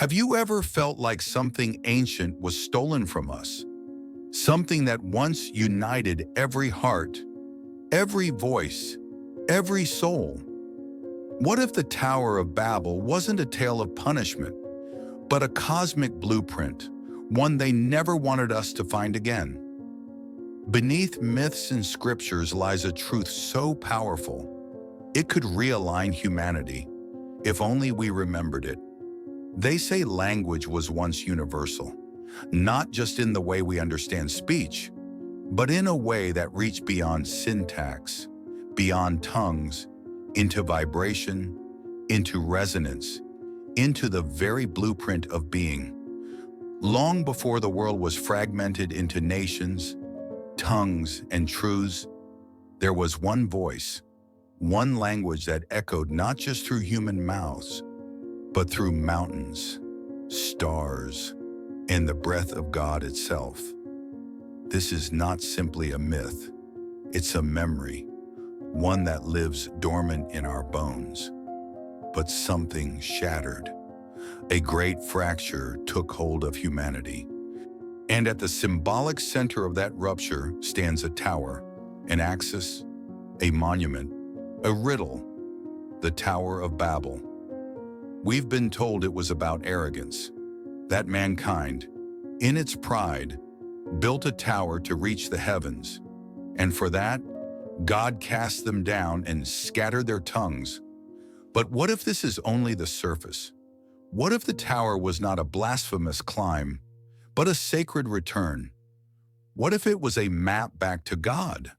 Have you ever felt like something ancient was stolen from us? Something that once united every heart, every voice, every soul? What if the Tower of Babel wasn't a tale of punishment, but a cosmic blueprint, one they never wanted us to find again? Beneath myths and scriptures lies a truth so powerful, it could realign humanity, if only we remembered it. They say language was once universal, not just in the way we understand speech, but in a way that reached beyond syntax, beyond tongues, into vibration, into resonance, into the very blueprint of being. Long before the world was fragmented into nations, tongues, and truths, there was one voice, one language that echoed not just through human mouths, but through mountains, stars, and the breath of God itself. This is not simply a myth, it's a memory, one that lives dormant in our bones. But something shattered. A great fracture took hold of humanity. And at the symbolic center of that rupture stands a tower, an axis, a monument, a riddle, the Tower of Babel. We've been told it was about arrogance, that mankind, in its pride, built a tower to reach the heavens, and for that, God cast them down and scattered their tongues. But what if this is only the surface? What if the tower was not a blasphemous climb, but a sacred return? What if it was a map back to God,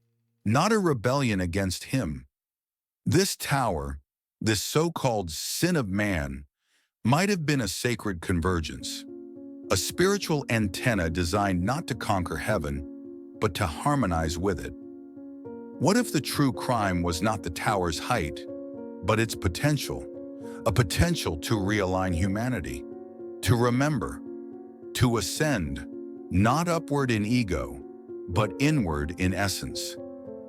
not a rebellion against Him? This tower, this so-called sin of man, might have been a sacred convergence, a spiritual antenna designed not to conquer heaven, but to harmonize with it. What if the true crime was not the tower's height, but its potential, a potential to realign humanity, to remember, to ascend, not upward in ego, but inward in essence?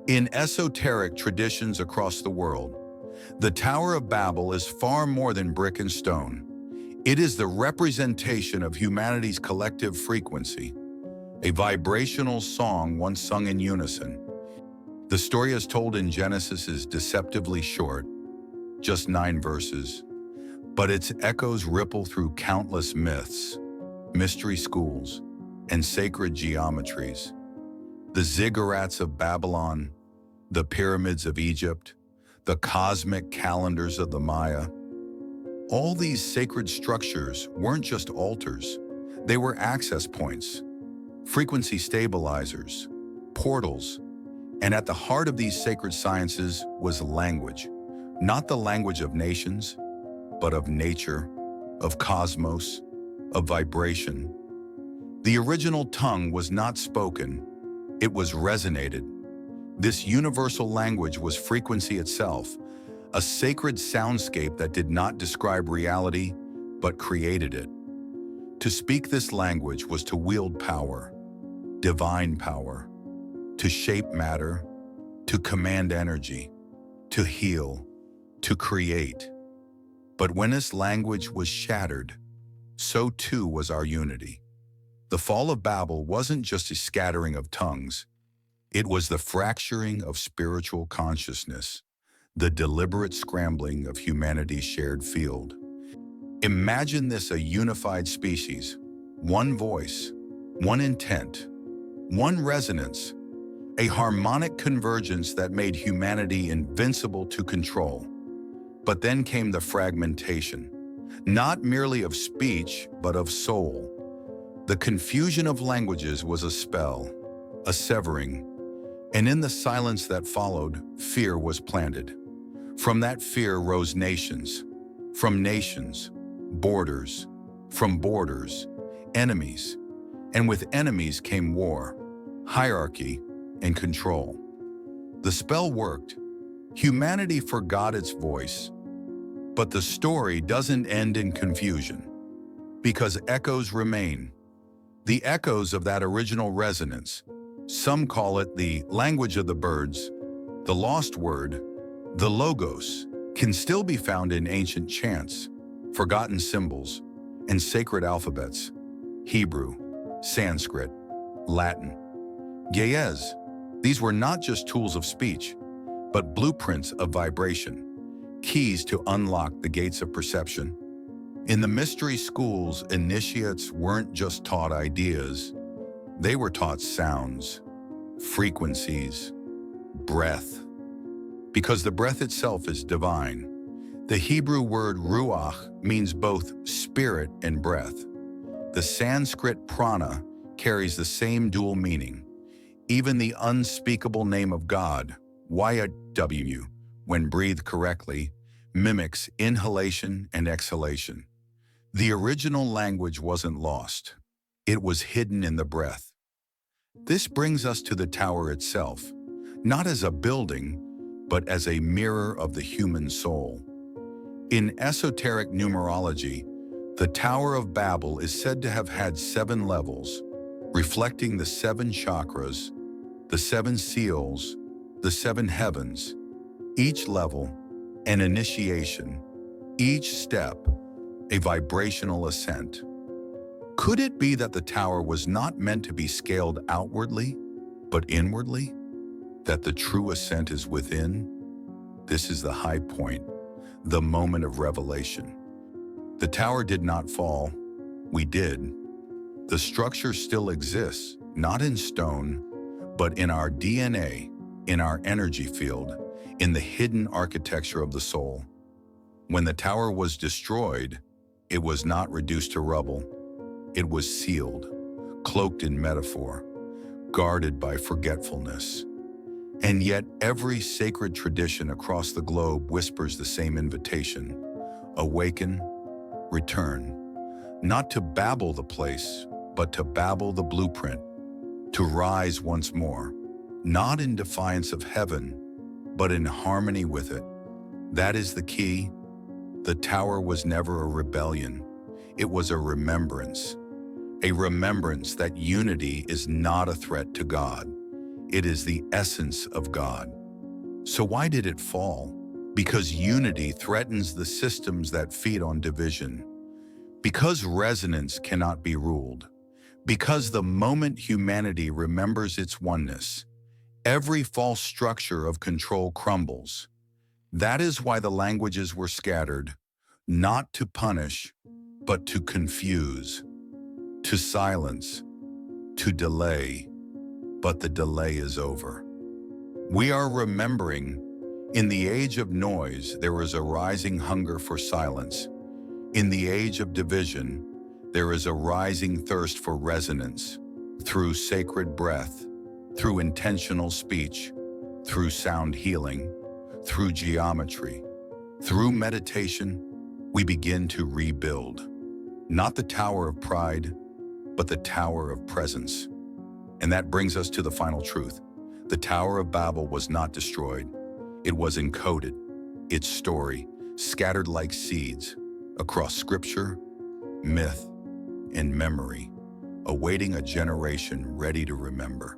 In esoteric traditions across the world, the Tower of Babel is far more than brick and stone. It is the representation of humanity's collective frequency, a vibrational song once sung in unison. The story as told in Genesis is deceptively short, just 9 verses, but its echoes ripple through countless myths, mystery schools, and sacred geometries. The ziggurats of Babylon, the pyramids of Egypt, the cosmic calendars of the Maya. All these sacred structures weren't just altars, they were access points, frequency stabilizers, portals, and at the heart of these sacred sciences was language, not the language of nations, but of nature, of cosmos, of vibration. The original tongue was not spoken, it was resonated. This universal language was frequency itself, a sacred soundscape that did not describe reality, but created it. To speak this language was to wield power, divine power, to shape matter, to command energy, to heal, to create. But when this language was shattered, so too was our unity. The fall of Babel wasn't just a scattering of tongues, it was the fracturing of spiritual consciousness, the deliberate scrambling of humanity's shared field. Imagine this: a unified species, one voice, one intent, one resonance, a harmonic convergence that made humanity invincible to control. But then came the fragmentation, not merely of speech, but of soul. The confusion of languages was a spell, a severing, and in the silence that followed, fear was planted. From that fear rose nations, from nations, borders, from borders, enemies, and with enemies came war, hierarchy, and control. The spell worked. Humanity forgot its voice. But the story doesn't end in confusion, because echoes remain. The echoes of that original resonance. Some call it the language of the birds, the lost word, the logos, can still be found in ancient chants, forgotten symbols, and sacred alphabets: Hebrew, Sanskrit, Latin, Ge'ez. These were not just tools of speech, but blueprints of vibration, keys to unlock the gates of perception. In the mystery schools, initiates weren't just taught ideas, they were taught sounds, frequencies, breath. Because the breath itself is divine. The Hebrew word ruach means both spirit and breath. The Sanskrit prana carries the same dual meaning. Even the unspeakable name of God, YW, when breathed correctly, mimics inhalation and exhalation. The original language wasn't lost. It was hidden in the breath. This brings us to the tower itself, not as a building, but as a mirror of the human soul. In esoteric numerology, the Tower of Babel is said to have had 7 levels, reflecting the 7 chakras, the 7 seals, the 7 heavens. Each level, an initiation, each step, a vibrational ascent. Could it be that the tower was not meant to be scaled outwardly, but inwardly? That the true ascent is within? This is the high point, the moment of revelation. The tower did not fall, we did. The structure still exists, not in stone, but in our DNA, in our energy field, in the hidden architecture of the soul. When the tower was destroyed, it was not reduced to rubble. It was sealed, cloaked in metaphor, guarded by forgetfulness. And yet every sacred tradition across the globe whispers the same invitation: awaken, return, not to babble the place, but to babble the blueprint, to rise once more, not in defiance of heaven, but in harmony with it. That is the key. The tower was never a rebellion. It was a remembrance that unity is not a threat to God. It is the essence of God. So why did it fall? Because unity threatens the systems that feed on division. Because resonance cannot be ruled. Because the moment humanity remembers its oneness, every false structure of control crumbles. That is why the languages were scattered, not to punish, but to confuse, to silence, to delay. But the delay is over. We are remembering. In the age of noise, there is a rising hunger for silence. In the age of division, there is a rising thirst for resonance. Through sacred breath, through intentional speech, through sound healing, through geometry, through meditation, we begin to rebuild. Not the tower of pride, but the tower of presence. And that brings us to the final truth. The Tower of Babel was not destroyed. It was encoded, its story scattered like seeds across scripture, myth, and memory, awaiting a generation ready to remember.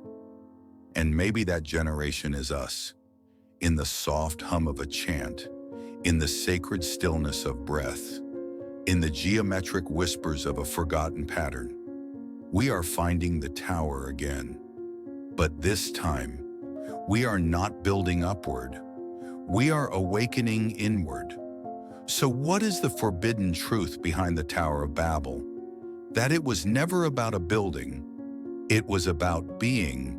And maybe that generation is us, in the soft hum of a chant, in the sacred stillness of breath, in the geometric whispers of a forgotten pattern. We are finding the tower again. But this time, we are not building upward. We are awakening inward. So what is the forbidden truth behind the Tower of Babel? That it was never about a building. It was about being.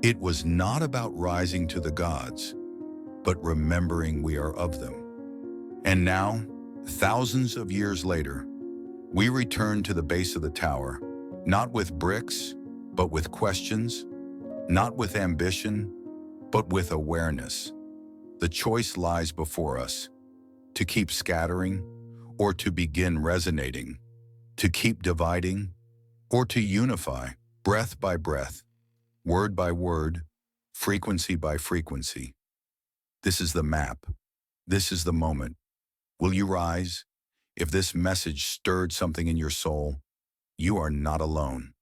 It was not about rising to the gods, but remembering we are of them. And now, thousands of years later, we return to the base of the tower, not with bricks, but with questions, not with ambition, but with awareness. The choice lies before us: to keep scattering, or to begin resonating, to keep dividing, or to unify, breath by breath, word by word, frequency by frequency. This is the map. This is the moment. Will you rise? If this message stirred something in your soul, you are not alone.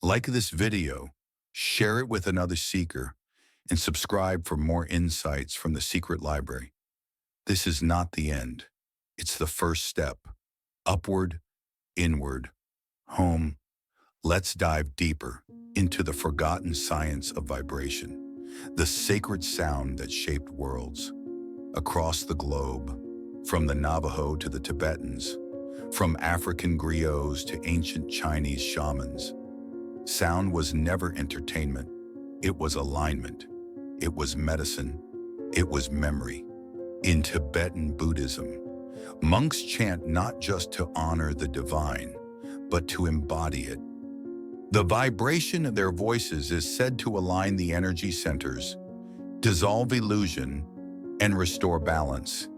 Like this video, share it with another seeker, and subscribe for more insights from the Secret Library. This is not the end. It's the first step, upward, inward, home. Let's dive deeper into the forgotten science of vibration, the sacred sound that shaped worlds. Across the globe, from the Navajo to the Tibetans, from African griots to ancient Chinese shamans, sound was never entertainment. It was alignment. It was medicine. It was memory. In Tibetan Buddhism, monks chant not just to honor the divine, but to embody it. The vibration of their voices is said to align the energy centers, dissolve illusion, and restore balance.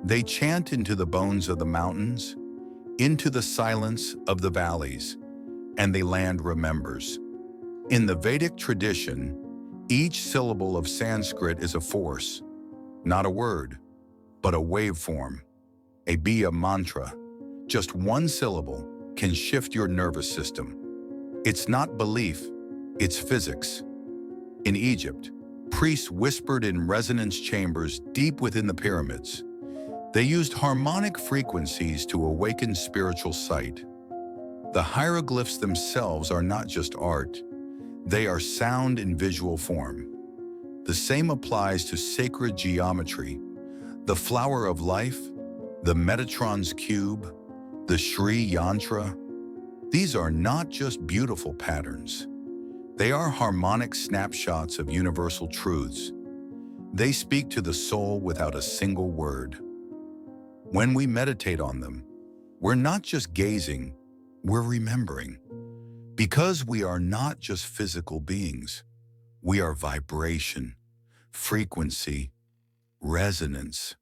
They chant into the bones of the mountains, into the silence of the valleys, and the land remembers. In the Vedic tradition, each syllable of Sanskrit is a force, not a word, but a waveform, a Biya mantra. Just one syllable can shift your nervous system. It's not belief, it's physics. In Egypt, priests whispered in resonance chambers deep within the pyramids. They used harmonic frequencies to awaken spiritual sight. The hieroglyphs themselves are not just art, they are sound in visual form. The same applies to sacred geometry, the flower of life, the Metatron's cube, the Shri Yantra. These are not just beautiful patterns. They are harmonic snapshots of universal truths. They speak to the soul without a single word. When we meditate on them, we're not just gazing, we're remembering. Because we are not just physical beings, we are vibration, frequency, resonance.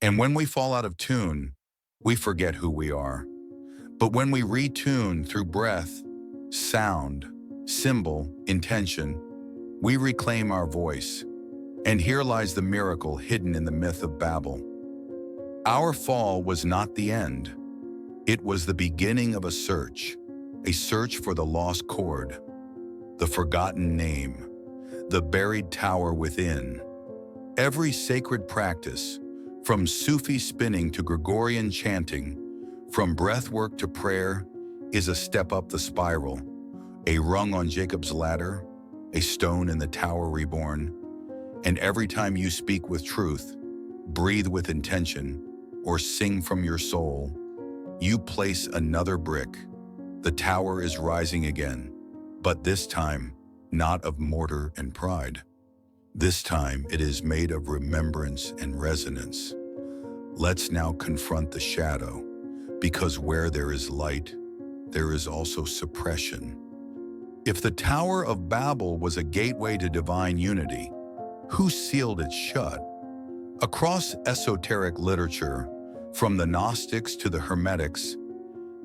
And when we fall out of tune, we forget who we are. But when we retune through breath, sound, symbol, intention, we reclaim our voice. And here lies the miracle hidden in the myth of Babel. Our fall was not the end. It was the beginning of a search for the lost chord, the forgotten name, the buried tower within. Every sacred practice, from Sufi spinning to Gregorian chanting, from breathwork to prayer, is a step up the spiral, a rung on Jacob's ladder, a stone in the tower reborn. And every time you speak with truth, breathe with intention, or sing from your soul, you place another brick. The tower is rising again, but this time, not of mortar and pride. This time it is made of remembrance and resonance. Let's now confront the shadow, because where there is light, there is also suppression. If the Tower of Babel was a gateway to divine unity, who sealed it shut? Across esoteric literature, from the Gnostics to the Hermetics,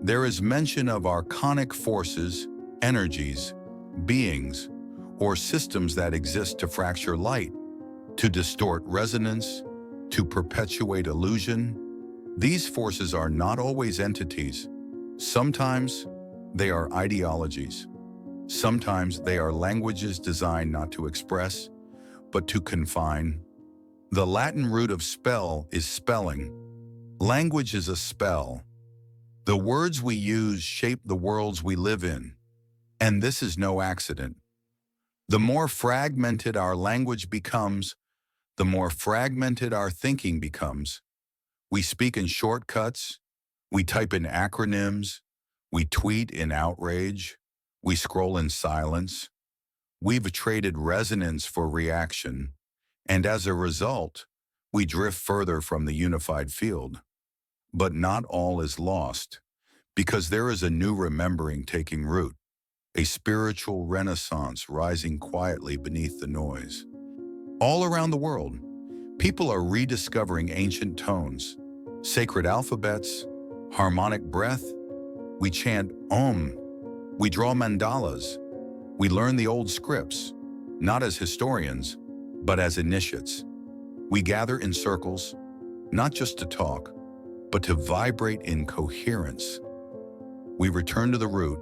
there is mention of archonic forces, energies, beings, or systems that exist to fracture light, to distort resonance, to perpetuate illusion. These forces are not always entities. Sometimes they are ideologies. Sometimes they are languages designed not to express, but to confine. The Latin root of spell is spelling. Language is a spell. The words we use shape the worlds we live in. And this is no accident. The more fragmented our language becomes, the more fragmented our thinking becomes. We speak in shortcuts, we type in acronyms, we tweet in outrage, we scroll in silence. We've traded resonance for reaction, and as a result, we drift further from the unified field. But not all is lost, because there is a new remembering taking root, a spiritual renaissance rising quietly beneath the noise. All around the world, people are rediscovering ancient tones, sacred alphabets, harmonic breath. We chant Om. We draw mandalas. We learn the old scripts, not as historians, but as initiates. We gather in circles, not just to talk, but to vibrate in coherence. We return to the root,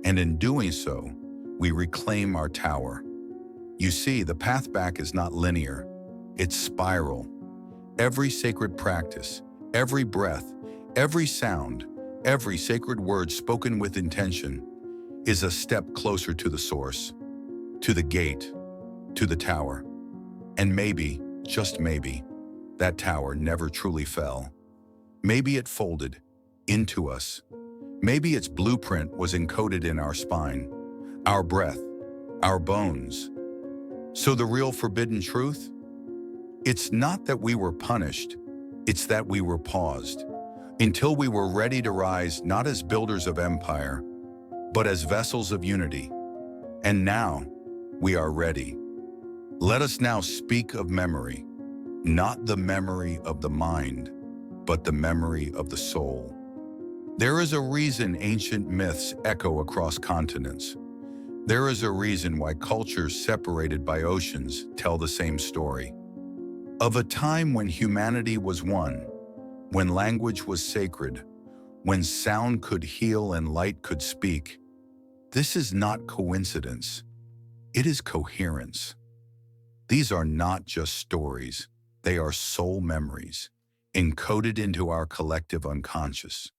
and in doing so, we reclaim our tower. You see, the path back is not linear, it's spiral. Every sacred practice, every breath, every sound every sacred word spoken with intention is a step closer to the source, to the gate, to the tower. And maybe, just maybe, that tower never truly fell. Maybe it folded into us. Maybe its blueprint was encoded in our spine, our breath, our bones. So the real forbidden truth? It's not that we were punished, it's that we were paused, until we were ready to rise not as builders of empire, but as vessels of unity. And now, we are ready. Let us now speak of memory, not the memory of the mind, but the memory of the soul. There is a reason ancient myths echo across continents. There is a reason why cultures separated by oceans tell the same story. Of a time when humanity was one, when language was sacred, when sound could heal and light could speak. This is not coincidence. It is coherence. These are not just stories. They are soul memories, encoded into our collective unconscious.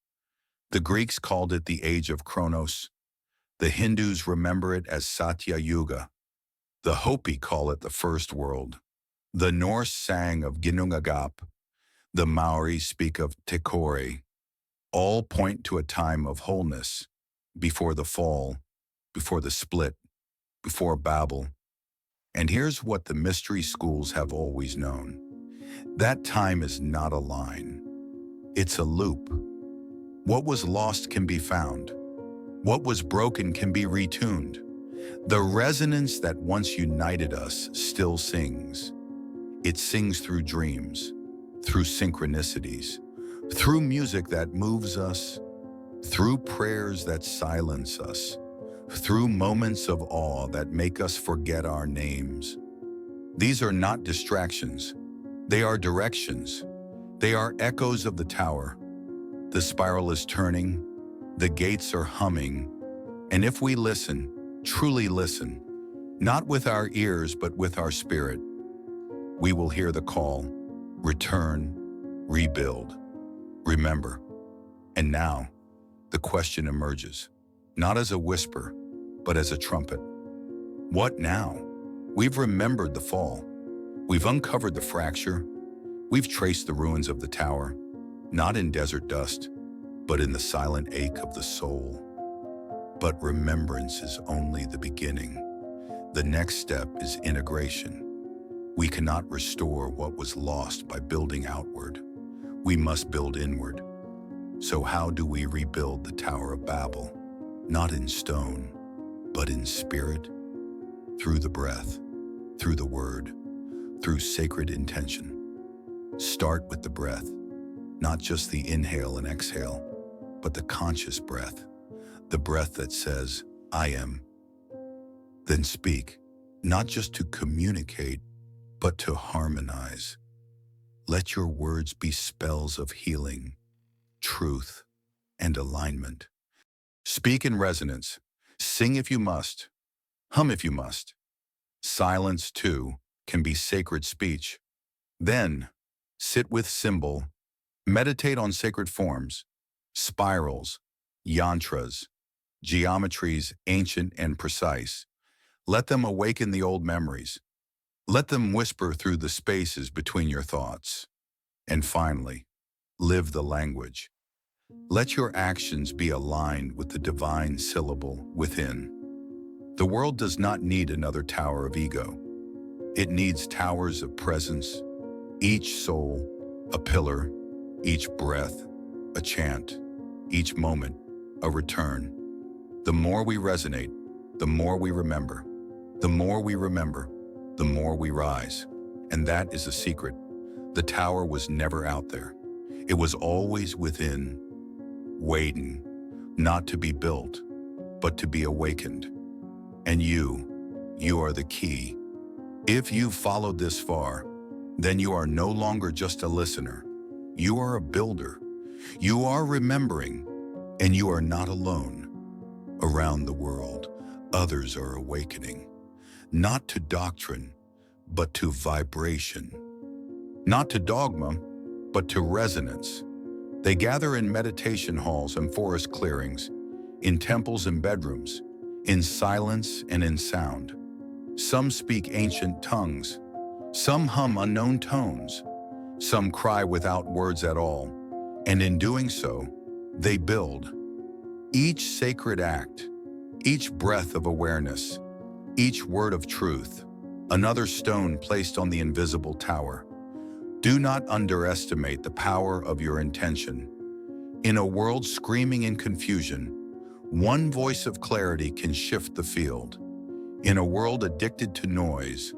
The Greeks called it the Age of Chronos. The Hindus remember it as Satya Yuga. The Hopi call it the First World. The Norse sang of Ginnungagap. The Maori speak of Tekore. All point to a time of wholeness, before the fall, before the split, before Babel. And here's what the mystery schools have always known. That time is not a line. It's a loop. What was lost can be found. What was broken can be retuned. The resonance that once united us still sings. It sings through dreams, through synchronicities, through music that moves us, through prayers that silence us, through moments of awe that make us forget our names. These are not distractions. They are directions. They are echoes of the tower. The spiral is turning. The gates are humming. And if we listen, truly listen, not with our ears but with our spirit, we will hear the call, return, rebuild, remember. And now, the question emerges, not as a whisper, but as a trumpet. What now? We've remembered the fall. We've uncovered the fracture. We've traced the ruins of the tower, not in desert dust, but in the silent ache of the soul. But remembrance is only the beginning. The next step is integration. We cannot restore what was lost by building outward. We must build inward. So how do we rebuild the Tower of Babel? Not in stone, but in spirit, through the breath, through the word, through sacred intention. Start with the breath, not just the inhale and exhale, but the conscious breath, the breath that says, I am. Then speak, not just to communicate, but to harmonize. Let your words be spells of healing, truth, and alignment. Speak in resonance. Sing if you must. Hum if you must. Silence, too, can be sacred speech. Then, sit with symbol. Meditate on sacred forms, spirals, yantras, geometries ancient and precise. Let them awaken the old memories. Let them whisper through the spaces between your thoughts. And finally, live the language. Let your actions be aligned with the divine syllable within. The world does not need another tower of ego. It needs towers of presence, each soul a pillar, each breath a chant, each moment a return. The more we resonate, the more we remember. The more we remember, the more we rise. And that is a secret. The tower was never out there. It was always within, waiting, not to be built, but to be awakened. And you are the key. If you've followed this far, then you are no longer just a listener. You are a builder. You are remembering, and you are not alone. Around the world, others are awakening, not to doctrine, but to vibration. Not to dogma, but to resonance. They gather in meditation halls and forest clearings, in temples and bedrooms, in silence and in sound. Some speak ancient tongues, some hum unknown tones, some cry without words at all, and in doing so, they build. Each sacred act, each breath of awareness, each word of truth, another stone placed on the invisible tower. Do not underestimate the power of your intention. In a world screaming in confusion, one voice of clarity can shift the field. In a world addicted to noise,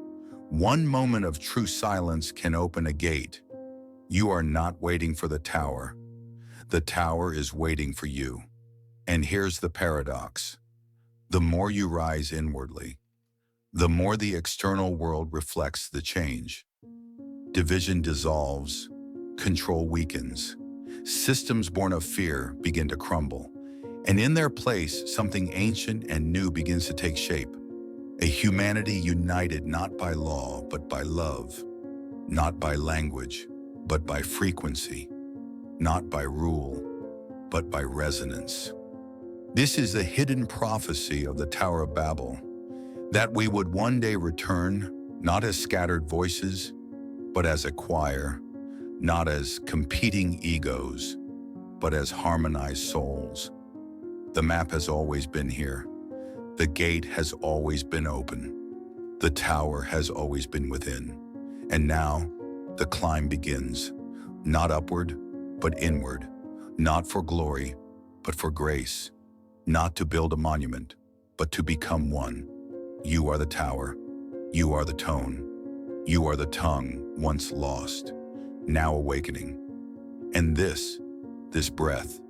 one moment of true silence can open a gate. You are not waiting for the tower. The tower is waiting for you. And here's the paradox. The more you rise inwardly, the more the external world reflects the change. Division dissolves, control weakens. Systems born of fear begin to crumble. And in their place, something ancient and new begins to take shape. A humanity united not by law, but by love. Not by language, but by frequency. Not by rule, but by resonance. This is the hidden prophecy of the Tower of Babel, that we would one day return, not as scattered voices, but as a choir, not as competing egos, but as harmonized souls. The map has always been here. The gate has always been open. The tower has always been within. And now, the climb begins, not upward, but inward, not for glory, but for grace, not to build a monument, but to become one. You are the tower. You are the tone. You are the tongue once lost, now awakening. And this breath,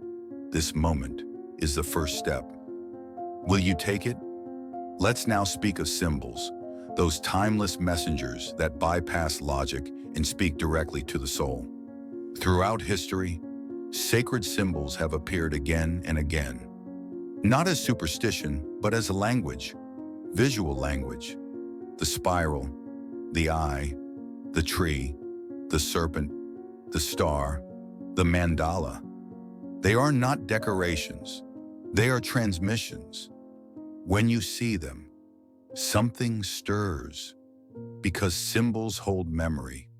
this moment, is the first step. Will you take it? Let's now speak of symbols, those timeless messengers that bypass logic and speak directly to the soul. Throughout history, sacred symbols have appeared again and again, not as superstition, but as a language, visual language. The spiral, the eye, the tree, the serpent, the star, the mandala. They are not decorations, they are transmissions. When you see them, something stirs, because symbols hold memory.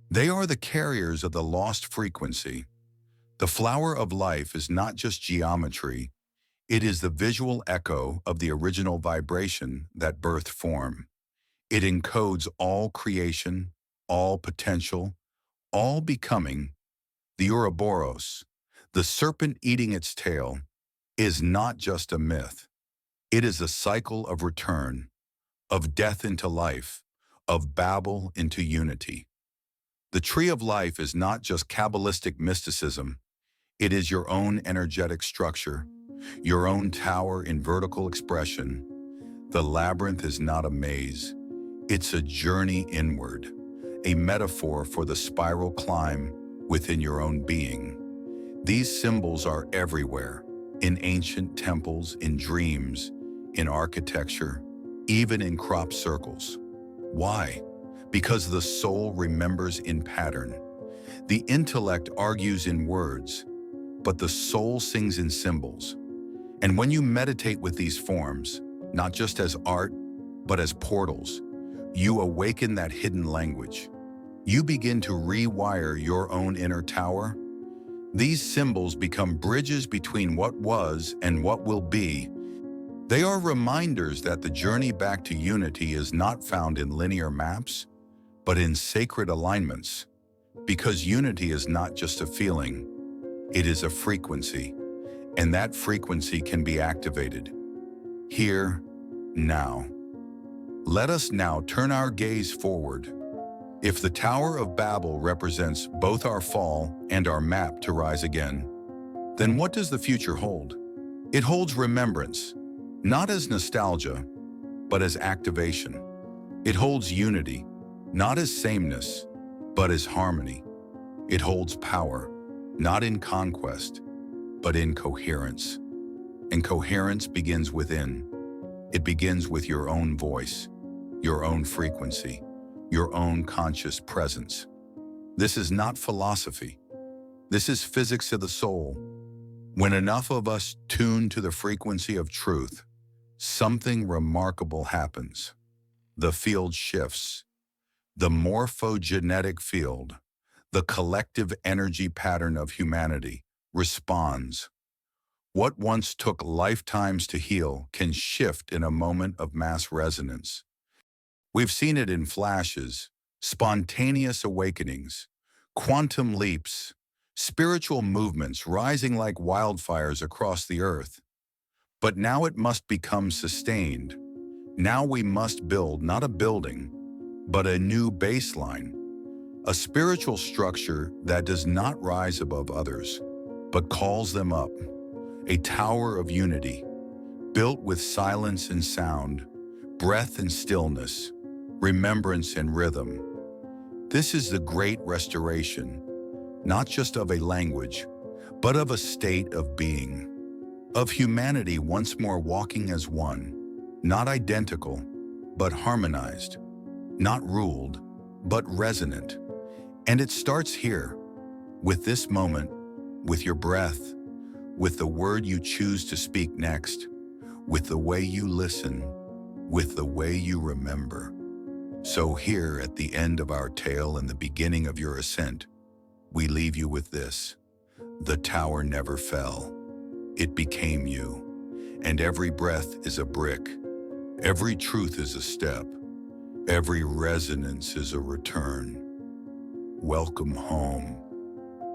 They are the carriers of the lost frequency. The flower of life is not just geometry, it is the visual echo of the original vibration that birthed form. It encodes all creation, all potential, all becoming. The Ouroboros, the serpent eating its tail, is not just a myth. It is a cycle of return, of death into life, of Babel into unity. The tree of life is not just Kabbalistic mysticism. It is your own energetic structure, your own tower in vertical expression. The labyrinth is not a maze. It's a journey inward, a metaphor for the spiral climb within your own being. These symbols are everywhere, in ancient temples, in dreams, in architecture, even in crop circles. Why? Because the soul remembers in pattern. The intellect argues in words, but the soul sings in symbols. And when you meditate with these forms, not just as art, but as portals, you awaken that hidden language. You begin to rewire your own inner tower. These symbols become bridges between what was and what will be. They are reminders that the journey back to unity is not found in linear maps, but in sacred alignments. Because unity is not just a feeling, it is a frequency, and that frequency can be activated. Here, now. Let us now turn our gaze forward. If the Tower of Babel represents both our fall and our map to rise again, then what does the future hold? It holds remembrance, not as nostalgia, but as activation. It holds unity, not as sameness, but as harmony. It holds power, not in conquest, but in coherence. And coherence begins within. It begins with your own voice, your own frequency, your own conscious presence. This is not philosophy. This is physics of the soul. When enough of us tune to the frequency of truth, something remarkable happens. The field shifts. The morphogenetic field, the collective energy pattern of humanity, responds. What once took lifetimes to heal can shift in a moment of mass resonance. We've seen it in flashes, spontaneous awakenings, quantum leaps, spiritual movements rising like wildfires across the earth. But now it must become sustained. Now we must build not a building, but a new baseline, a spiritual structure that does not rise above others, but calls them up, a tower of unity, built with silence and sound, breath and stillness, remembrance and rhythm. This is the great restoration, not just of a language, but of a state of being, of humanity once more walking as one, not identical, but harmonized, not ruled, but resonant. And it starts here, with this moment, with your breath, with the word you choose to speak next, with the way you listen, with the way you remember. So here, at the end of our tale and the beginning of your ascent, we leave you with this. The tower never fell. It became you. And every breath is a brick. Every truth is a step. Every resonance is a return. Welcome home,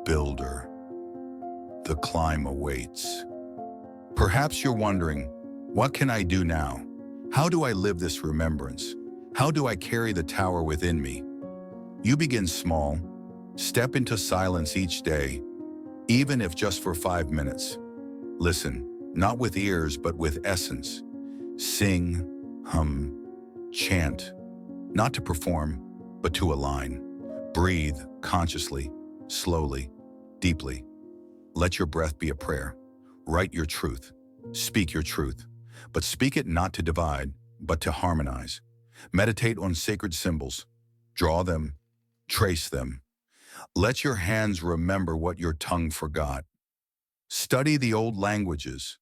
builder. The climb awaits. Perhaps you're wondering, what can I do now? How do I live this remembrance? How do I carry the tower within me? You begin small. Step into silence each day, even if just for 5 minutes. Listen, not with ears, but with essence. Sing, hum, chant, not to perform, but to align. Breathe consciously, slowly, deeply. Let your breath be a prayer. Write your truth. Speak your truth. But speak it not to divide, but to harmonize. Meditate on sacred symbols. Draw them. Trace them. Let your hands remember what your tongue forgot. Study the old languages,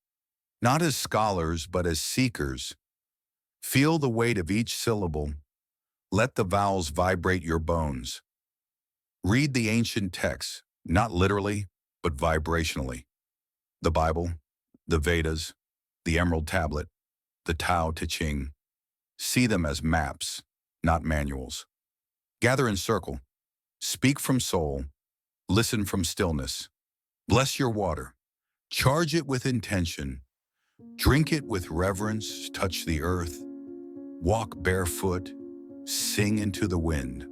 not as scholars, but as seekers. Feel the weight of each syllable. Let the vowels vibrate your bones. Read the ancient texts, not literally, but vibrationally. The Bible, the Vedas, the Emerald Tablet, the Tao Te Ching. See them as maps, not manuals. Gather in circle. Speak from soul. Listen from stillness. Bless your water. Charge it with intention. Drink it with reverence. Touch the earth. Walk barefoot. Sing into the wind.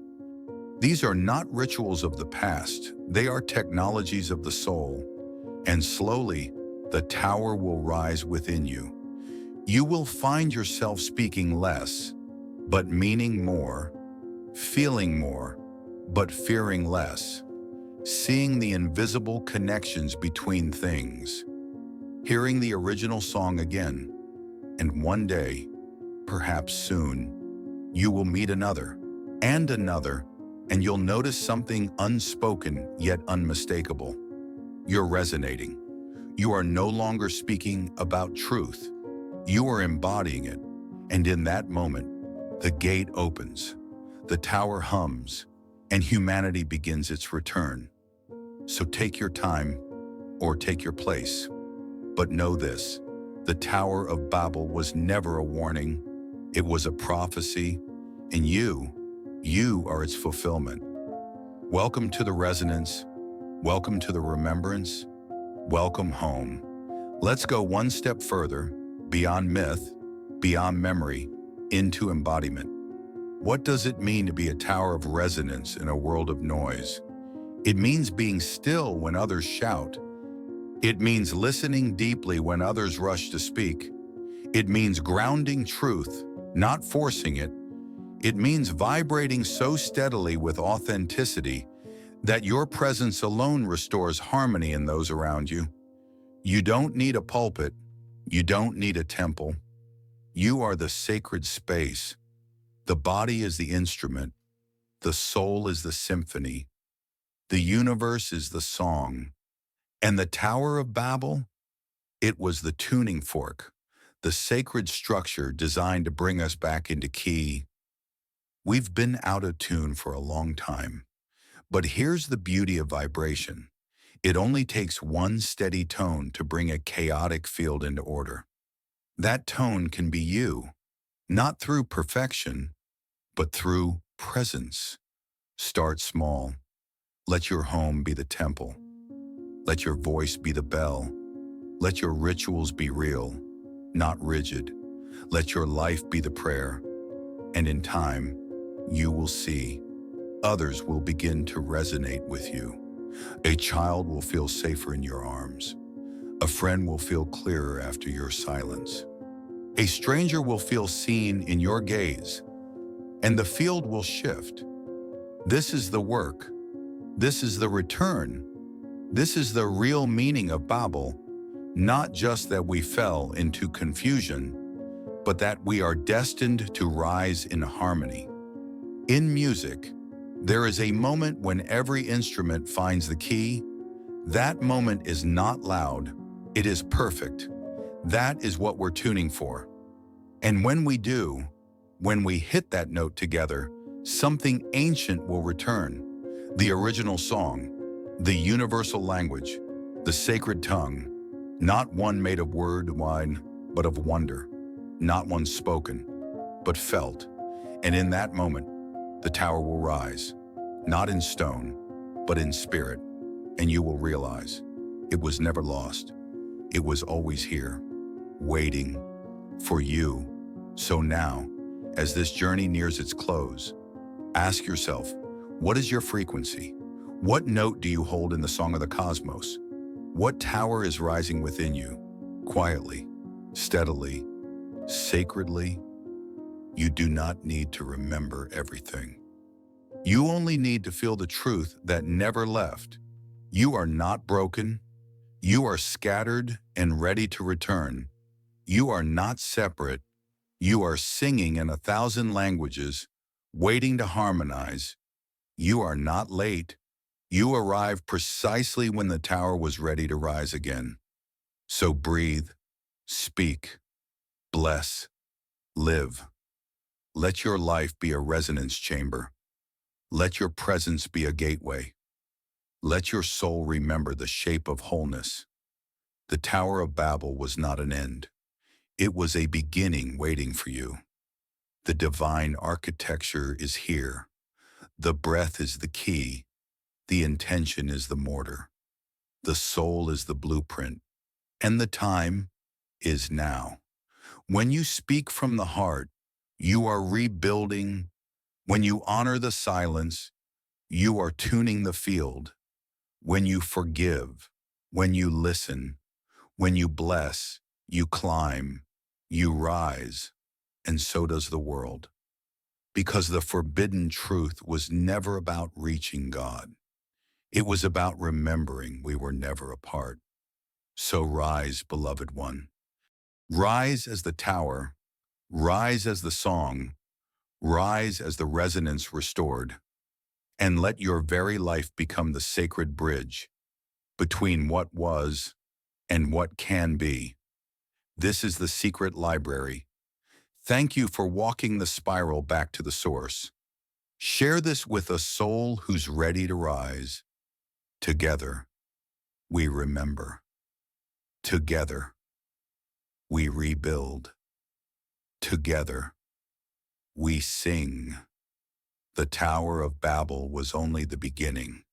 These are not rituals of the past. They are technologies of the soul. And slowly, the tower will rise within you. You will find yourself speaking less, but meaning more, feeling more, but fearing less, seeing the invisible connections between things, hearing the original song again, and one day, perhaps soon, you will meet another, and you'll notice something unspoken yet unmistakable. You're resonating. You are no longer speaking about truth. You are embodying it, and in that moment, the gate opens, the tower hums, and humanity begins its return. So take your time, or take your place. But know this, the Tower of Babel was never a warning. It was a prophecy, and you are its fulfillment. Welcome to the resonance. Welcome to the remembrance. Welcome home. Let's go one step further, beyond myth, beyond memory, into embodiment. What does it mean to be a tower of resonance in a world of noise? It means being still when others shout. It means listening deeply when others rush to speak. It means grounding truth, not forcing it. It means vibrating so steadily with authenticity that your presence alone restores harmony in those around you. You don't need a pulpit. You don't need a temple. You are the sacred space. The body is the instrument. The soul is the symphony. The universe is the song, and the Tower of Babel, it was the tuning fork, the sacred structure designed to bring us back into key. We've been out of tune for a long time, but here's the beauty of vibration. It only takes one steady tone to bring a chaotic field into order. That tone can be you, not through perfection, but through presence. Start small. Let your home be the temple. Let your voice be the bell. Let your rituals be real, not rigid. Let your life be the prayer. And in time, you will see. Others will begin to resonate with you. A child will feel safer in your arms. A friend will feel clearer after your silence. A stranger will feel seen in your gaze. And the field will shift. This is the work. This is the return. This is the real meaning of Babel, not just that we fell into confusion, but that we are destined to rise in harmony. In music, there is a moment when every instrument finds the key. That moment is not loud, it is perfect. That is what we're tuning for. And when we do, when we hit that note together, something ancient will return. The original song, the universal language, the sacred tongue, not one made of word wine, but of wonder, not one spoken, but felt. And in that moment, the tower will rise, not in stone, but in spirit, and you will realize it was never lost. It was always here, waiting for you. So now, as this journey nears its close, ask yourself, what is your frequency? What note do you hold in the song of the cosmos? What tower is rising within you? Quietly, steadily, sacredly? You do not need to remember everything. You only need to feel the truth that never left. You are not broken. You are scattered and ready to return. You are not separate. You are singing in 1,000 languages, waiting to harmonize. You are not late. You arrived precisely when the tower was ready to rise again. So breathe, speak, bless, live. Let your life be a resonance chamber. Let your presence be a gateway. Let your soul remember the shape of wholeness. The Tower of Babel was not an end. It was a beginning waiting for you. The divine architecture is here. The breath is the key. The intention is the mortar. The soul is the blueprint. And the time is now. When you speak from the heart, you are rebuilding. When you honor the silence, you are tuning the field. When you forgive, when you listen, when you bless, you climb, you rise, and so does the world. Because the forbidden truth was never about reaching God. It was about remembering we were never apart. So rise, beloved one. Rise as the tower, rise as the song, rise as the resonance restored, and let your very life become the sacred bridge between what was and what can be. This is the Secret Library. Thank you for walking the spiral back to the source. Share this with a soul who's ready to rise. Together, we remember. Together, we rebuild. Together, we sing. The Tower of Babel was only the beginning.